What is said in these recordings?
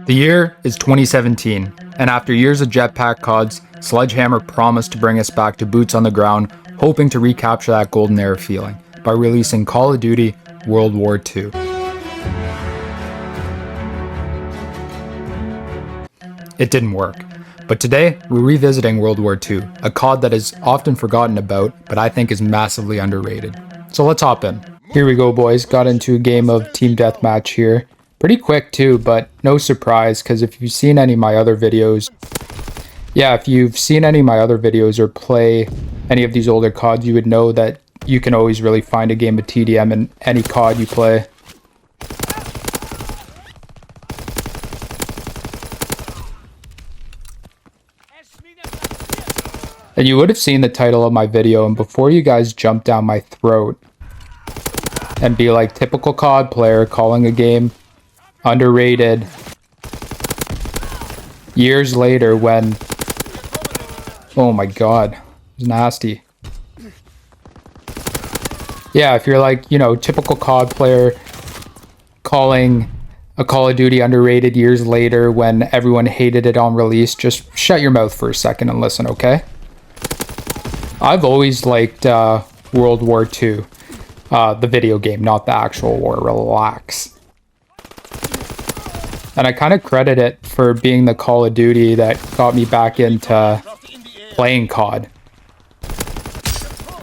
The year is 2017, and after years of jetpack CODs, Sledgehammer promised to bring us back to boots on the ground, hoping to recapture that golden era feeling by releasing Call of Duty World War II. It didn't work, but today we're revisiting World War II, a COD that is often forgotten about, but I think is massively underrated. So let's hop in. Here we go, boys. Got into a game of team deathmatch here. Pretty quick too, but no surprise, because if you've seen any of my other videos, or play any of these older CODs, you would know that you can always really find a game of TDM in any COD you play. And you would have seen the title of my video, and before you guys jump down my throat and be like, typical COD player calling a game underrated years later when, oh my god, it's nasty. Yeah, if you're like, you know, typical COD player calling a Call of Duty underrated years later when everyone hated it on release, just shut your mouth for a second and listen, okay? I've always liked World War II, the video game, not the actual war. Relax. And I kind of credit it for being the Call of Duty that got me back into playing COD.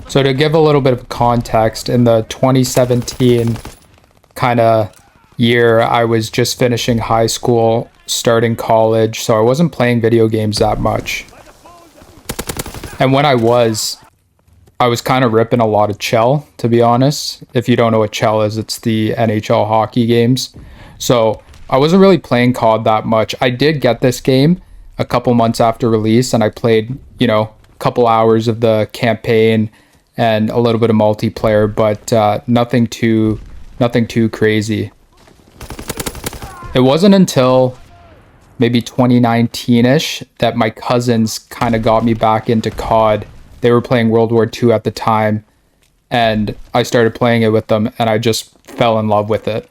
So to give a little bit of context, in the 2017 kind of year, I was just finishing high school, starting college, so I wasn't playing video games that much. And when I was kind of ripping a lot of Chell, to be honest. If you don't know what Chell is, it's the NHL hockey games. So I wasn't really playing COD that much. I did get this game a couple months after release, and I played, you know, a couple hours of the campaign and a little bit of multiplayer, but nothing too crazy. It wasn't until maybe 2019-ish that my cousins kind of got me back into COD. They were playing World War II at the time, and I started playing it with them, and I just fell in love with it.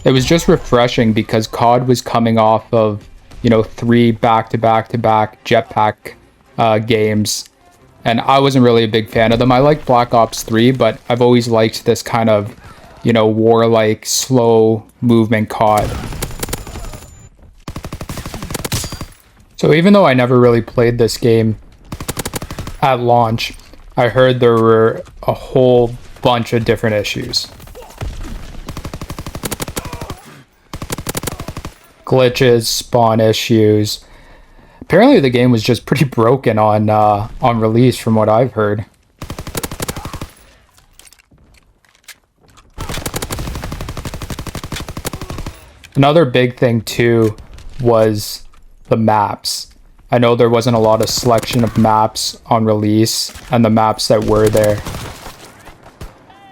It was just refreshing because COD was coming off of, you know, 3 back-to-back-to-back jetpack games, and I wasn't really a big fan of them. I liked Black Ops 3, but I've always liked this kind of, you know, war-like, slow movement COD. So even though I never really played this game at launch, I heard there were a whole bunch of different issues. Glitches, spawn issues. Apparently the game was just pretty broken on release from what I've heard. Another big thing too was the maps. I know there wasn't a lot of selection of maps on release, and the maps that were there,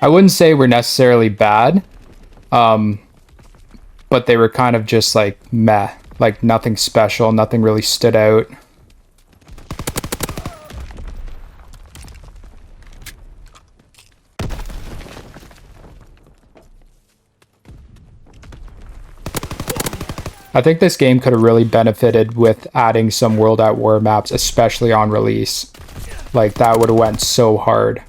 I wouldn't say were necessarily bad, but they were kind of just like meh, like nothing special, nothing really stood out. I think this game could have really benefited with adding some World at War maps, especially on release. Like, that would have went so hard.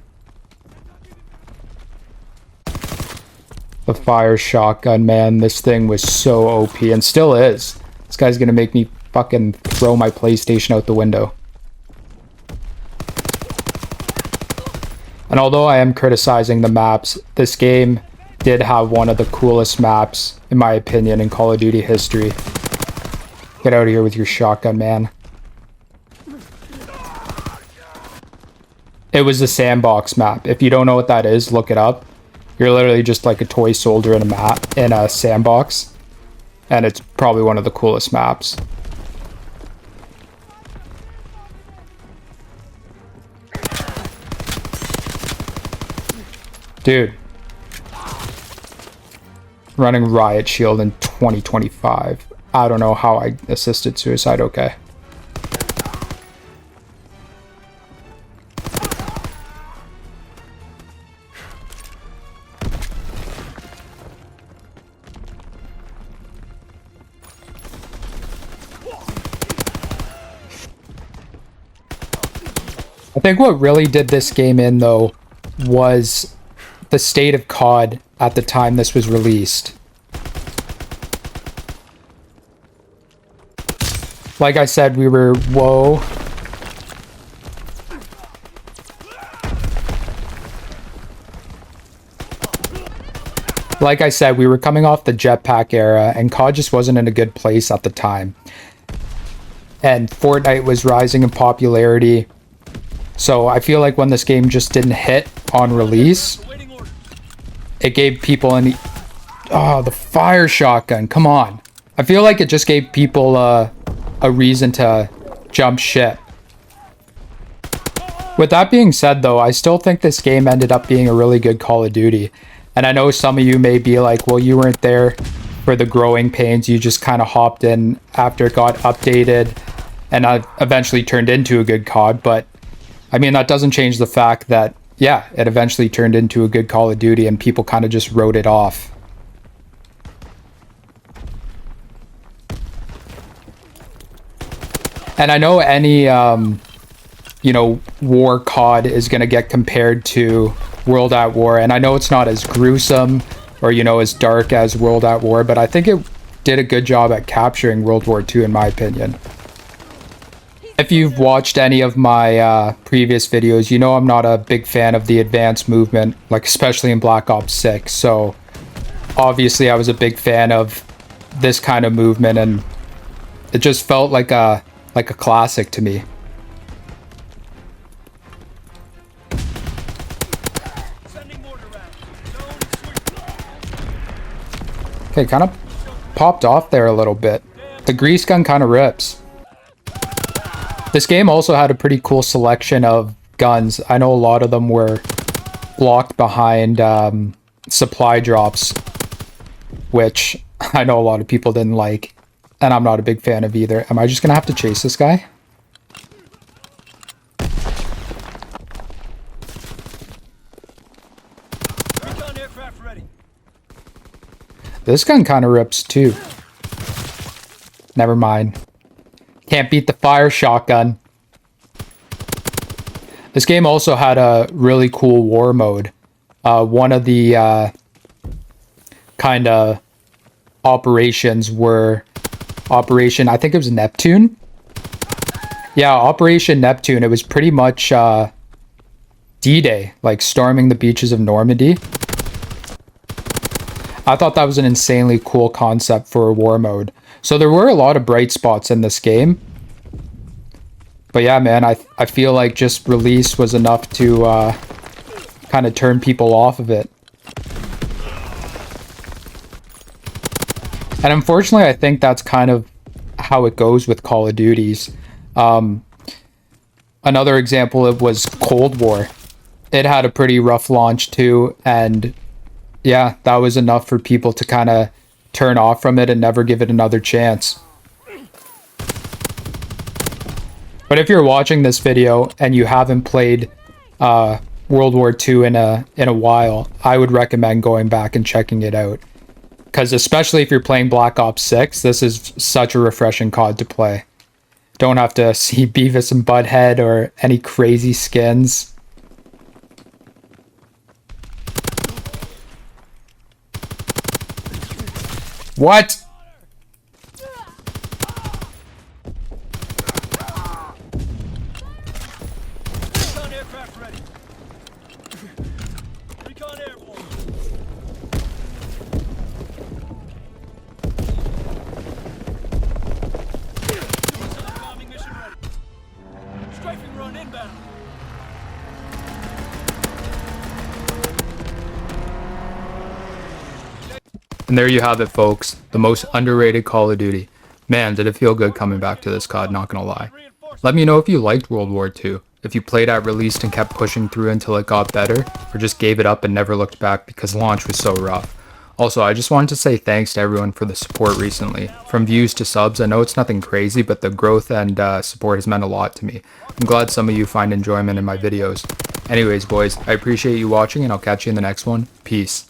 The fire shotgun, man, this thing was so OP, and still is. This guy's gonna make me fucking throw my PlayStation out the window. And although I am criticizing the maps, this game did have one of the coolest maps, in my opinion, in Call of Duty history. Get out of here with your shotgun, man. It was the sandbox map. If you don't know what that is, look it up. You're literally just like a toy soldier in a sandbox, and it's probably one of the coolest maps. Dude. Running Riot Shield in 2025. I don't know how I assisted suicide, okay. think what really did this game in, though, was the state of COD at the time this was released. Like I said, we were... Whoa. Like I said, we were coming off the jetpack era, and COD just wasn't in a good place at the time. And Fortnite was rising in popularity. So I feel like when this game just didn't hit on release, it gave people the fire shotgun, come on. I feel like it just gave people a reason to jump ship. With that being said, though, I still think this game ended up being a really good Call of Duty. And I know some of you may be like, well, you weren't there for the growing pains. You just kind of hopped in after it got updated and eventually turned into a good COD. But I mean, that doesn't change the fact that, yeah, it eventually turned into a good Call of Duty and people kind of just wrote it off. And I know any, you know, war COD is going to get compared to World at War. And I know it's not as gruesome or, you know, as dark as World at War, but I think it did a good job at capturing World War II, in my opinion. If you've watched any of my previous videos, you know I'm not a big fan of the advanced movement, like especially in Black Ops 6. So obviously I was a big fan of this kind of movement, and it just felt like a classic to me. Okay, kind of popped off there a little bit. The grease gun kind of rips. This game also had a pretty cool selection of guns. I know a lot of them were blocked behind supply drops, which I know a lot of people didn't like, and I'm not a big fan of either. Am I just gonna have to chase this guy? This gun kind of rips too. Never mind. Can't beat the fire shotgun. This game also had a really cool war mode. One of the kind of operations were Operation, I think it was Neptune. Yeah, Operation Neptune. It was pretty much D-Day, like storming the beaches of Normandy. I thought that was an insanely cool concept for a war mode. So there were a lot of bright spots in this game. But yeah, man, I feel like just release was enough to kind of turn people off of it. And unfortunately, I think that's kind of how it goes with Call of Duties. Another example, it was Cold War. It had a pretty rough launch too, and yeah, that was enough for people to kind of turn off from it and never give it another chance. But if you're watching this video and you haven't played World War II in a while, I would recommend going back and checking it out. Because especially if you're playing Black Ops 6, this is such a refreshing COD to play. Don't have to see Beavis and Butthead or any crazy skins. What? Recon aircraft ready. Recon airborne. Suicide bombing mission ready. Strafing run inbound. And there you have it, folks. The most underrated Call of Duty. Man, did it feel good coming back to this COD, not gonna lie. Let me know if you liked World War II, if you played at release and kept pushing through until it got better, or just gave it up and never looked back because launch was so rough. Also, I just wanted to say thanks to everyone for the support recently. From views to subs, I know it's nothing crazy, but the growth and support has meant a lot to me. I'm glad some of you find enjoyment in my videos. Anyways, boys, I appreciate you watching, and I'll catch you in the next one. Peace.